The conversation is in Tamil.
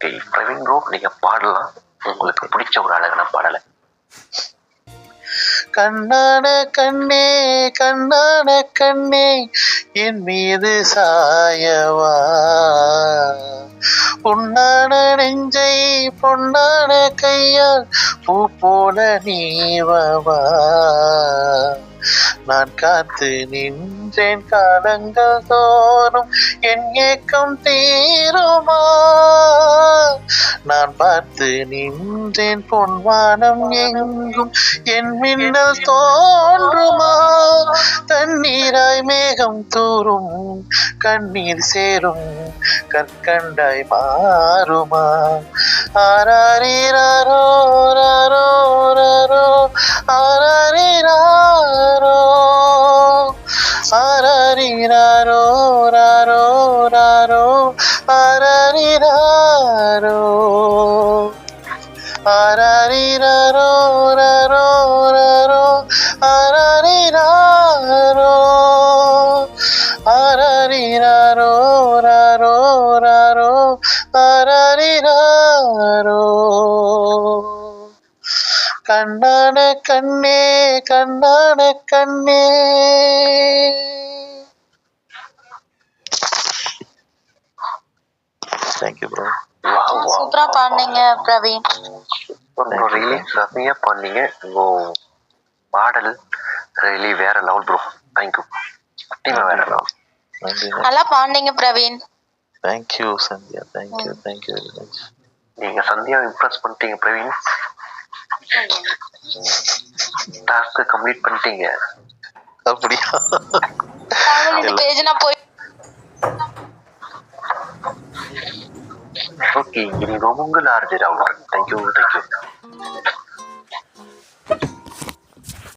ஓகே பிரவீன் ப்ரோ, நீங்க பாடலாம். உங்களுக்கு பிடிச்ச ஒரு அழகான பாடலை. கண்ணான கண்ணே கண்ணான கண்ணே என் மீது சாயவா, பொன்னான நெஞ்சை பொன்னான கையால் பூ போல நீவவா, நான் காத்து நின்றேன் காலங்கள் தோறும் என் ஏக்கம் தீருமா, நான் பார்த்து நின்றேன் பொன்வானம் எங்கும் என் மின்னல் தோன்றுமா, தண்ணீராய் மேகம் தூரும் கண்ணீர் சேரும் கற்கண்டாய் மாறுமா, ஆராரிராரோ ராரோ ராரோ ஆராரிராரோ ஆராரிராரோ ராரோ ராரோ ஆராரிராரோ ஆராரிராரோ ராரோ ராரோ ஆராரிராரோ ஆராரிராரோ ராரோ ராரோ ஆராரிராரோ. கண்ணான கண்ணே கண்ணான கண்ணே. Thank you bro. சூப்பரா பாடுனீங்க பிரவீன். செம்மையா பாடுனீங்க. பாடல் ரியலி வேற லெவல் ப்ரோ. தேங்க்யூ. வேற லெவல். நல்லா பாடுனீங்க Praveen. Thank you Sandhya. Thank you very much. நீங்க சந்தியா இம்ப்ரெஸ் பண்ணிட்டீங்க பிரவீன். டாஸ்க் கம்ப்ளீட் பண்ணிட்டீங்க. அப்படியா? இந்த பேஜ் நான் போய் ஓகே, இது உங்கள் ஆர்ஜி ராகுல். தேங்க்யூ.